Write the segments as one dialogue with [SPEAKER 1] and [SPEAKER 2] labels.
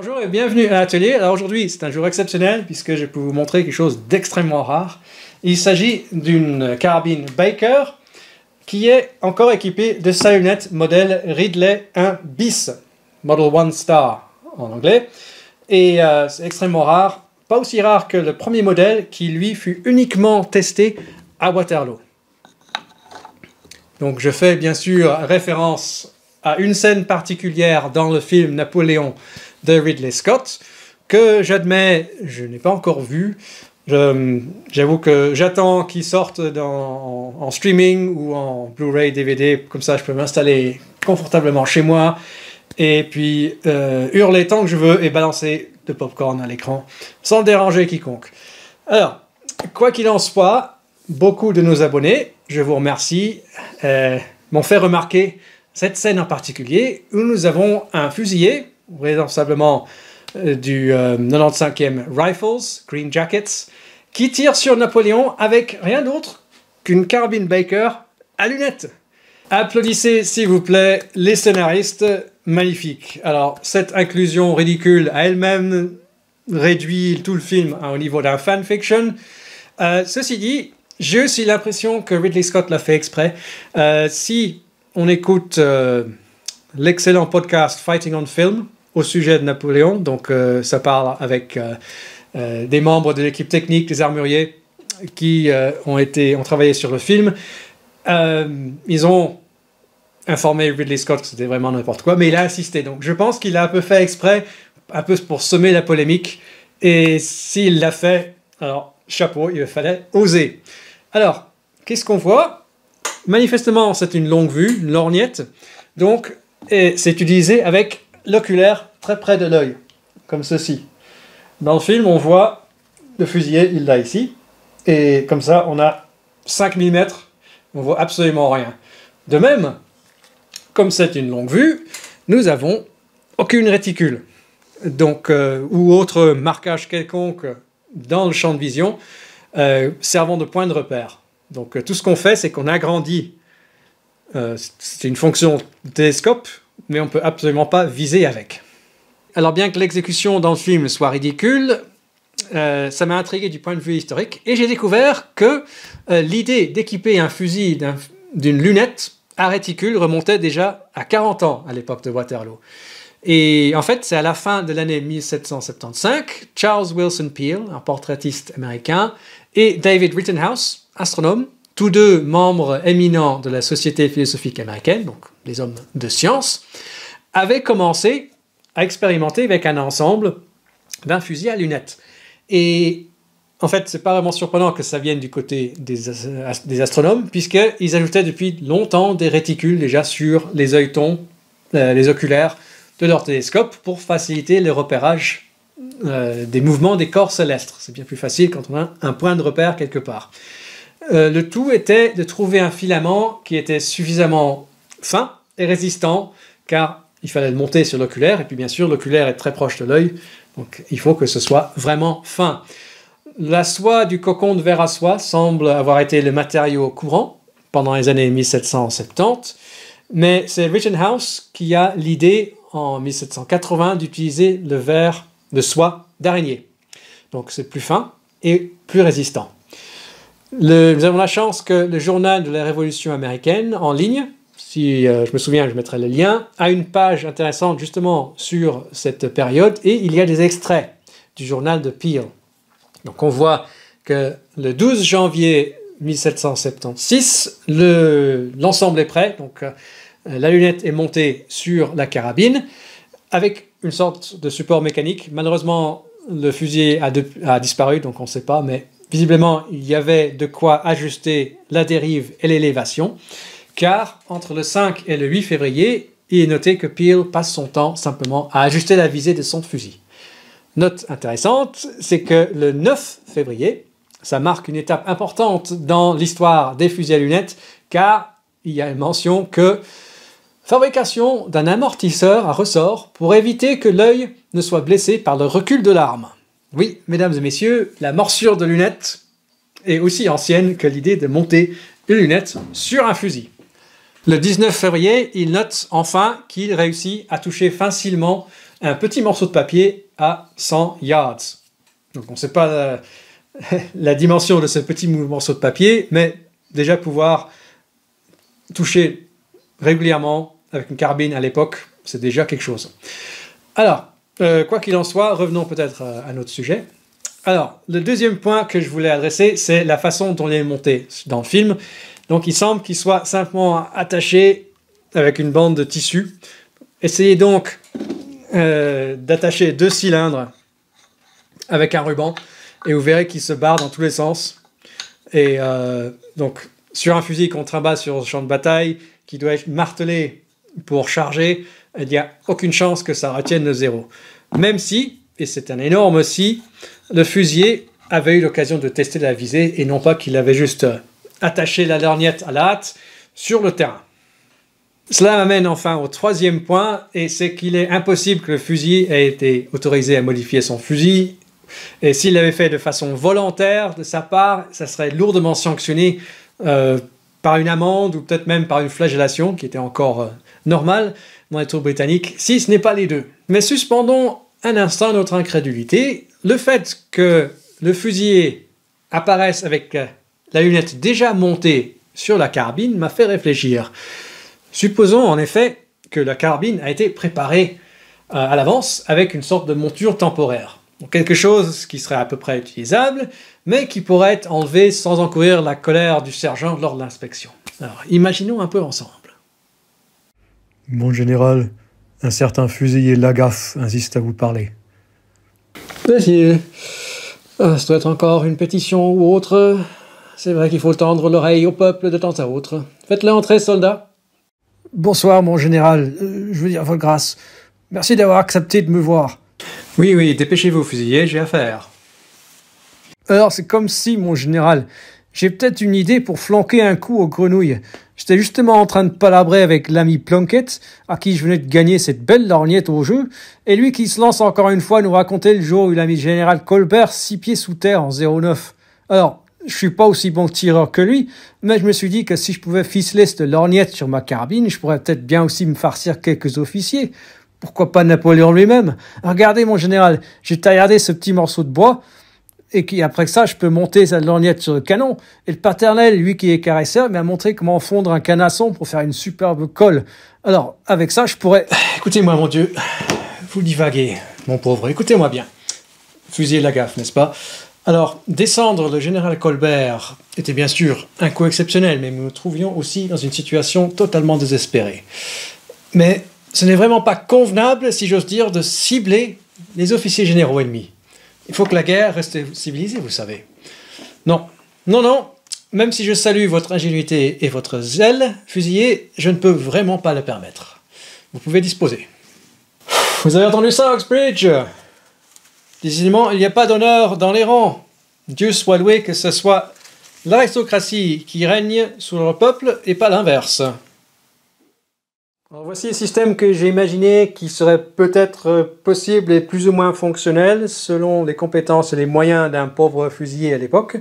[SPEAKER 1] Bonjour et bienvenue à l'atelier. Alors aujourd'hui c'est un jour exceptionnel puisque je peux vous montrer quelque chose d'extrêmement rare. Il s'agit d'une carabine Baker qui est encore équipée de sa lunette modèle Ridley 1 bis, Model 1 Star en anglais. Et c'est extrêmement rare, pas aussi rare que le premier modèle qui lui fut uniquement testé à Waterloo. Donc je fais bien sûr référence à une scène particulière dans le film Napoléon de Ridley Scott, que j'admets, je n'ai pas encore vu. J'avoue que j'attends qu'il sorte en streaming ou en Blu-ray, DVD, comme ça je peux m'installer confortablement chez moi, et puis hurler tant que je veux et balancer de popcorn à l'écran, sans déranger quiconque. Alors, quoi qu'il en soit, beaucoup de nos abonnés, je vous remercie, m'ont fait remarquer cette scène en particulier, où nous avons un fusilier, vraisemblablement du 95e Rifles, Green Jackets, qui tire sur Napoléon avec rien d'autre qu'une carabine Baker à lunettes. Applaudissez s'il vous plaît les scénaristes, magnifiques. Alors cette inclusion ridicule a elle-même réduit tout le film au niveau d'un fanfiction. Ceci dit, j'ai aussi l'impression que Ridley Scott l'a fait exprès. Si on écoute l'excellent podcast Fighting on Film au sujet de Napoléon, donc ça parle avec des membres de l'équipe technique, des armuriers qui ont travaillé sur le film. Ils ont informé Ridley Scott que c'était vraiment n'importe quoi, mais il a insisté. Donc je pense qu'il a un peu fait exprès, un peu pour semer la polémique. Et s'il l'a fait, alors chapeau, il fallait oser. Alors, qu'est-ce qu'on voit? Manifestement, c'est une longue vue, une lorgnette. Donc, c'est utilisé avec l'oculaire très près de l'œil, comme ceci. Dans le film, on voit le fusilier, il l'a ici. Et comme ça, on a 5 mm, on voit absolument rien. De même, comme c'est une longue vue, nous avons aucune réticule. Donc, ou autre marquage quelconque dans le champ de vision, servant de point de repère. Donc tout ce qu'on fait, c'est qu'on agrandit. C'est une fonction de télescope, mais on ne peut absolument pas viser avec. Alors bien que l'exécution dans le film soit ridicule, ça m'a intrigué du point de vue historique, et j'ai découvert que l'idée d'équiper un fusil d'une lunette à réticule remontait déjà à 40 ans à l'époque de Waterloo. Et en fait, c'est à la fin de l'année 1775, Charles Willson Peale, un portraitiste américain, et David Rittenhouse, astronome, tous deux membres éminents de la Société philosophique américaine, donc des hommes de science, avaient commencé à expérimenter avec un ensemble d'un fusil à lunettes. Et en fait, c'est pas vraiment surprenant que ça vienne du côté des astronomes, puisqu'ils ajoutaient depuis longtemps des réticules déjà sur les œilletons, les oculaires de leur télescope pour faciliter le repérage des mouvements des corps célestes. C'est bien plus facile quand on a un point de repère quelque part. Le tout était de trouver un filament qui était suffisamment fin et résistant, car il fallait le monter sur l'oculaire, et puis bien sûr l'oculaire est très proche de l'œil, donc il faut que ce soit vraiment fin. La soie du cocon de verre à soie semble avoir été le matériau courant pendant les années 1770, mais c'est Rittenhouse qui a l'idée en 1780 d'utiliser le verre de soie d'araignée. Donc c'est plus fin et plus résistant. Nous avons la chance que le journal de la Révolution américaine en ligne, si je me souviens, je mettrai le lien, a une page intéressante justement sur cette période, et il y a des extraits du journal de Peale. Donc on voit que le 12 janvier 1776, l'ensemble est prêt, donc la lunette est montée sur la carabine avec une sorte de support mécanique. Malheureusement, le fusil a disparu, donc on ne sait pas, mais visiblement, il y avait de quoi ajuster la dérive et l'élévation, car entre le 5 et le 8 février, il est noté que Peale passe son temps simplement à ajuster la visée de son fusil. Note intéressante, c'est que le 9 février, ça marque une étape importante dans l'histoire des fusils à lunettes, car il y a une mention que fabrication d'un amortisseur à ressort pour éviter que l'œil ne soit blessé par le recul de l'arme. Oui, mesdames et messieurs, la morsure de lunettes est aussi ancienne que l'idée de monter une lunette sur un fusil. Le 19 février, il note enfin qu'il réussit à toucher facilement un petit morceau de papier à 100 yards. Donc on ne sait pas la dimension de ce petit morceau de papier, mais déjà pouvoir toucher régulièrement avec une carabine à l'époque, c'est déjà quelque chose. Alors, quoi qu'il en soit, revenons peut-être à notre sujet. Alors, le deuxième point que je voulais adresser, c'est la façon dont il est monté dans le film. Donc, il semble qu'il soit simplement attaché avec une bande de tissu. Essayez donc d'attacher 2 cylindres avec un ruban et vous verrez qu'il se barre dans tous les sens. Et donc, sur un fusil qu'on trimballe sur le champ de bataille, qui doit être martelé pour charger, il n'y a aucune chance que ça retienne le zéro. Même si, et c'est un énorme si, le fusilier avait eu l'occasion de tester la visée et non pas qu'il avait juste attaché la lorgnette à la hâte sur le terrain. Cela m'amène enfin au troisième point, et c'est qu'il est impossible que le fusilier ait été autorisé à modifier son fusil. Et s'il l'avait fait de façon volontaire de sa part, ça serait lourdement sanctionné par une amende ou peut-être même par une flagellation qui était encore normale dans les tours britanniques, si ce n'est pas les deux. Mais suspendons un instant notre incrédulité. Le fait que le fusilier apparaisse avec la lunette déjà montée sur la carabine m'a fait réfléchir. Supposons en effet que la carabine a été préparée à l'avance avec une sorte de monture temporaire. Donc quelque chose qui serait à peu près utilisable, mais qui pourrait être enlevé sans encourir la colère du sergent lors de l'inspection. Alors, imaginons un peu ensemble.
[SPEAKER 2] Mon général, un certain fusilier Lagaffe insiste à vous parler.
[SPEAKER 1] Vas-y. Ça doit être encore une pétition ou autre. C'est vrai qu'il faut tendre l'oreille au peuple de temps à autre. Faites-le entrer, soldat.
[SPEAKER 2] Bonsoir, mon général. Je veux dire, votre grâce. Merci d'avoir accepté de me voir.
[SPEAKER 1] Oui, dépêchez-vous, fusilier, j'ai affaire.
[SPEAKER 2] Alors, c'est comme si, mon général, j'ai peut-être une idée pour flanquer un coup aux grenouilles. J'étais justement en train de palabrer avec l'ami Plunkett, à qui je venais de gagner cette belle lorgnette au jeu, et lui qui se lance encore une fois à nous raconter le jour où il a mis le général Colbert 6 pieds sous terre en 09. Alors, je suis pas aussi bon tireur que lui, mais je me suis dit que si je pouvais ficeler cette lorgnette sur ma carabine, je pourrais peut-être bien aussi me farcir quelques officiers. Pourquoi pas Napoléon lui-même? Regardez, mon général, j'ai taillardé ce petit morceau de bois, et après ça, je peux monter sa lorgnette sur le canon. Et le paternel, lui qui est caresseur, m'a montré comment fondre un canasson pour faire une superbe colle. Alors, avec ça, je pourrais...
[SPEAKER 1] Écoutez-moi, mon Dieu, vous divaguez, mon pauvre, écoutez-moi bien. Fusiller la gaffe, n'est-ce pas? Alors, descendre le général Colbert était bien sûr un coup exceptionnel, mais nous nous trouvions aussi dans une situation totalement désespérée. Mais ce n'est vraiment pas convenable, si j'ose dire, de cibler les officiers généraux ennemis. Il faut que la guerre reste civilisée, vous savez. Non, même si je salue votre ingénuité et votre zèle, fusilier, je ne peux vraiment pas le permettre. Vous pouvez disposer. Vous avez entendu ça, Oxbridge? Décidément, il n'y a pas d'honneur dans les rangs. Dieu soit loué que ce soit l'aristocratie qui règne sur le peuple et pas l'inverse. Alors voici le système que j'ai imaginé qui serait peut-être possible et plus ou moins fonctionnel selon les compétences et les moyens d'un pauvre fusilier à l'époque.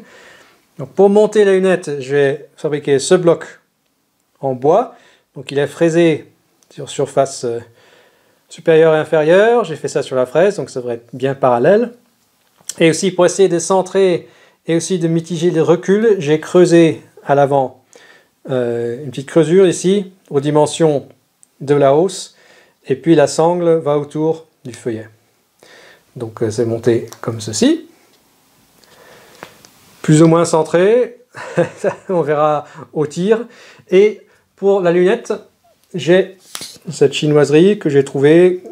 [SPEAKER 1] Donc pour monter la lunette, j'ai fabriqué ce bloc en bois. Donc il est fraisé sur surface supérieure et inférieure. J'ai fait ça sur la fraise, donc ça devrait être bien parallèle. Et aussi pour essayer de centrer et aussi de mitiger les reculs, j'ai creusé à l'avant une petite creusure ici aux dimensions de la hausse, et puis la sangle va autour du feuillet. Donc c'est monté comme ceci, plus ou moins centré, on verra au tir. Et pour la lunette, j'ai cette chinoiserie que j'ai trouvée,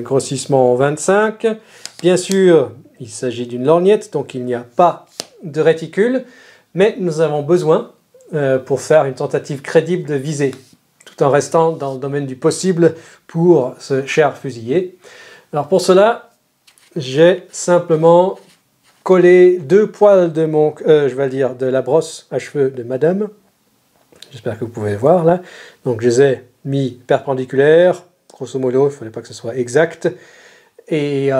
[SPEAKER 1] grossissement 25. Bien sûr, il s'agit d'une lorgnette, donc il n'y a pas de réticule, mais nous avons besoin, pour faire une tentative crédible de visée, tout en restant dans le domaine du possible pour ce cher fusilier. Alors pour cela, j'ai simplement collé 2 poils de de la brosse à cheveux de madame. J'espère que vous pouvez voir là. Donc je les ai mis perpendiculaires, grosso modo, il ne fallait pas que ce soit exact. Et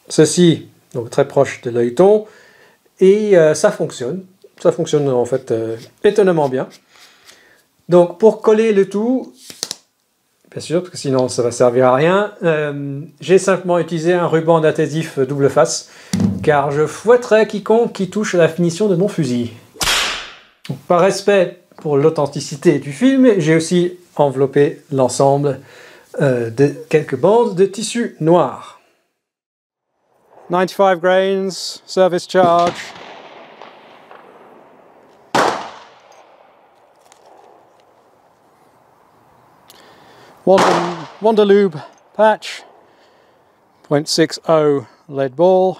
[SPEAKER 1] ceci, donc très proche de l'œilleton, et ça fonctionne. Ça fonctionne en fait étonnamment bien. Donc pour coller le tout, bien sûr, parce que sinon ça va servir à rien. J'ai simplement utilisé un ruban d'adhésif double face, car je fouetterai quiconque qui touche à la finition de mon fusil. Donc, par respect pour l'authenticité du film, j'ai aussi enveloppé l'ensemble de quelques bandes de tissu noir. 95 grains, service charge. Wonderlube patch, 0.60 lead ball.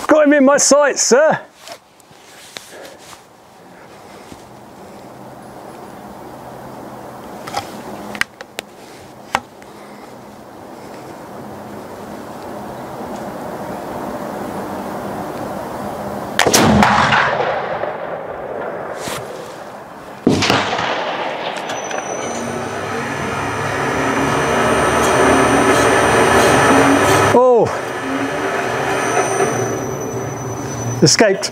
[SPEAKER 1] Got him in my sights, sir. Oh! Escaped.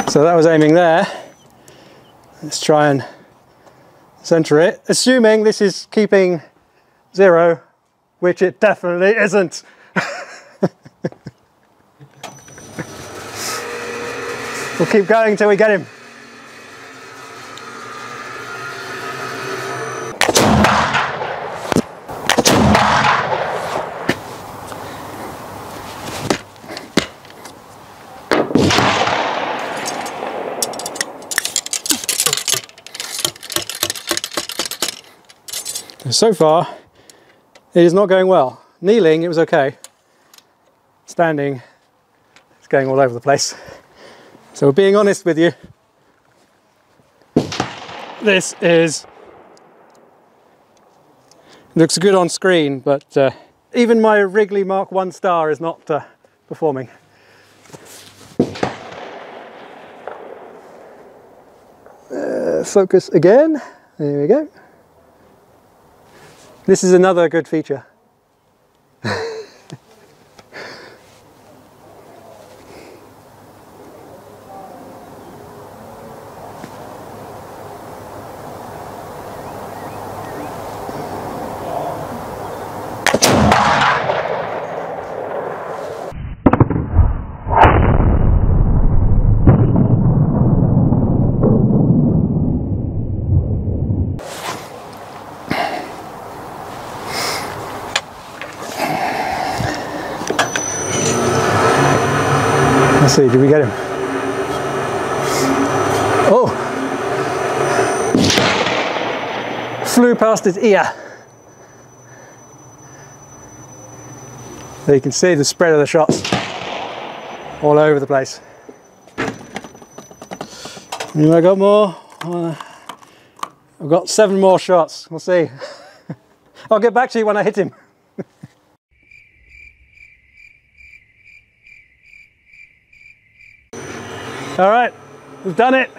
[SPEAKER 1] So that was aiming there. Let's try and center it, assuming this is keeping 0, which it definitely isn't. We'll keep going until we get him. So far, it is not going well. Kneeling, it was okay. Standing, it's going all over the place. So being honest with you, this looks good on screen, but even my Wrigley Mark 1 star is not performing. Focus again, there we go. This is another good feature. Let's see, did we get him? Oh! Flew past his ear. There you can see the spread of the shots all over the place. And I got more. I've got 7 more shots. We'll see. I'll get back to you when I hit him. All right, we've done it.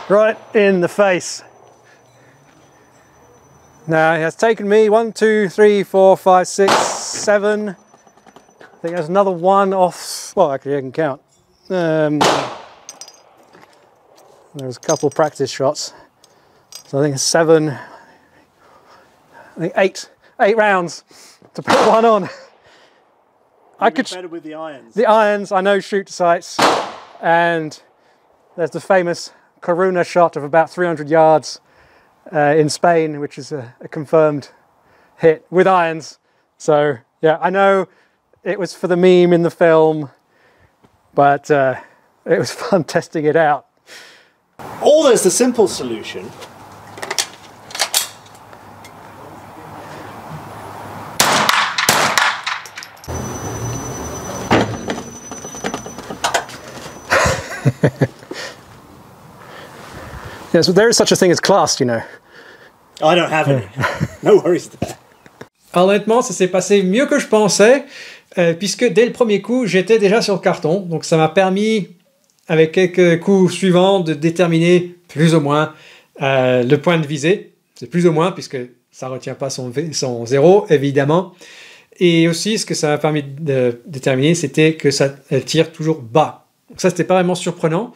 [SPEAKER 1] Right in the face. Now it has taken me 1, 2, 3, 4, 5, 6, 7. I think there's another 1 off. Well, actually I can count. There was a couple practice shots. So I think it's eight rounds to put one on. I could
[SPEAKER 3] better with the irons.
[SPEAKER 1] The irons, I know, shoot sights, and there's the famous Coruna shot of about 300 yards in Spain, which is a confirmed hit with irons. So yeah, I know it was for the meme in the film, but it was fun testing it out.
[SPEAKER 3] Or there's the simple solution.
[SPEAKER 1] Yes, but there is such a thing as class, you know.
[SPEAKER 3] I don't have any. No worries there.
[SPEAKER 1] Honnêtement, ça s'est passé mieux que je pensais, puisque dès le premier coup, j'étais déjà sur le carton. Donc ça m'a permis, avec quelques coups suivants, de déterminer plus ou moins le point de visée. C'est plus ou moins, puisque ça ne retient pas son zéro, évidemment. Et aussi, ce que ça m'a permis de déterminer, c'était que elle tire toujours bas. Donc ça, c'était pas vraiment surprenant,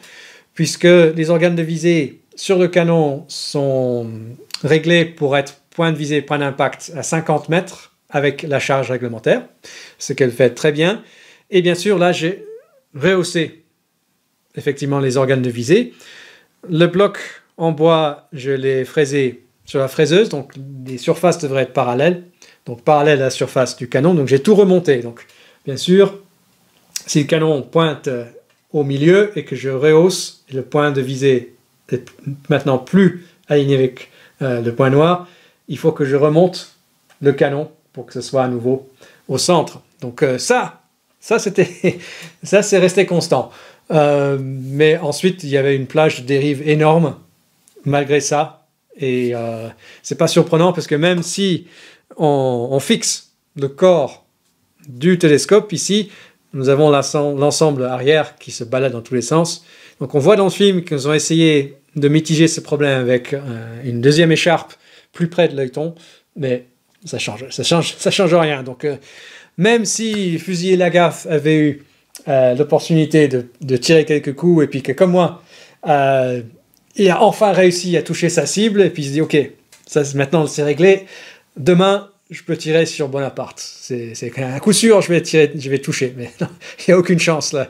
[SPEAKER 1] puisque les organes de visée sur le canon sont réglés pour être point de visée, point d'impact à 50 mètres avec la charge réglementaire, ce qu'elle fait très bien. Et bien sûr, là, j'ai rehaussé effectivement les organes de visée. Le bloc en bois, je l'ai fraisé sur la fraiseuse, donc les surfaces devraient être parallèles, donc parallèles à la surface du canon. Donc j'ai tout remonté. Donc bien sûr, si le canon pointe au milieu et que je rehausse, le point de visée est maintenant plus aligné avec le point noir, il faut que je remonte le canon pour que ce soit à nouveau au centre. Donc ça c'est resté constant. Mais ensuite, il y avait une plage de dérive énorme malgré ça. Et c'est pas surprenant parce que même si on fixe le corps du télescope ici, nous avons l'ensemble arrière qui se balade dans tous les sens. Donc on voit dans le film qu'ils ont essayé de mitiger ce problème avec une deuxième écharpe plus près de l'œilleton, mais ça change rien. Donc même si Fusilier Lagaffe avait eu l'opportunité de tirer quelques coups et puis que comme moi, il a enfin réussi à toucher sa cible et puis il se dit ok, maintenant c'est réglé, demain je peux tirer sur Bonaparte. C'est un coup sûr, je vais toucher, mais non, il n'y a aucune chance là.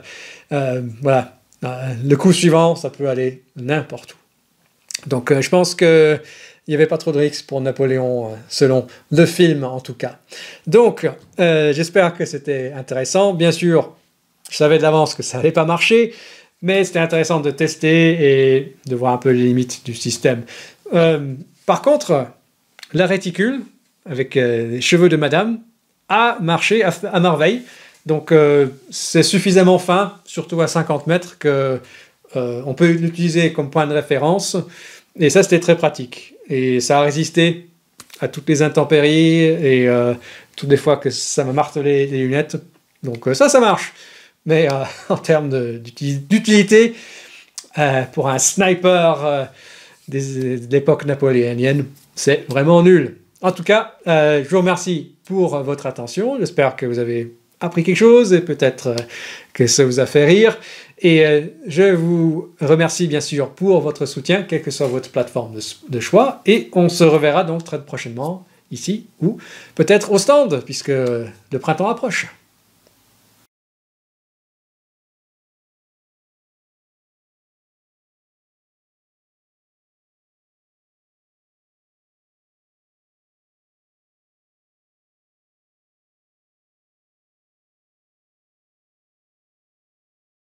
[SPEAKER 1] Voilà. Le coup suivant, ça peut aller n'importe où. Donc je pense qu'il n'y avait pas trop de risques pour Napoléon, selon le film en tout cas. Donc j'espère que c'était intéressant. Bien sûr, je savais de l'avance que ça n'allait pas marcher, mais c'était intéressant de tester et de voir un peu les limites du système. Par contre, la réticule, avec les cheveux de madame, a marché à merveille. Donc c'est suffisamment fin, surtout à 50 mètres, qu'on peut l'utiliser comme point de référence. Et ça, c'était très pratique. Et ça a résisté à toutes les intempéries et toutes les fois que ça m'a martelé les lunettes. Donc ça marche. Mais en termes d'utilité, pour un sniper de l'époque napoléonienne, c'est vraiment nul. En tout cas, je vous remercie pour votre attention. J'espère que vous avez appris quelque chose et peut-être que ça vous a fait rire. Et je vous remercie bien sûr pour votre soutien, quelle que soit votre plateforme de choix. Et on se reverra donc très prochainement ici ou peut-être au stand puisque le printemps approche.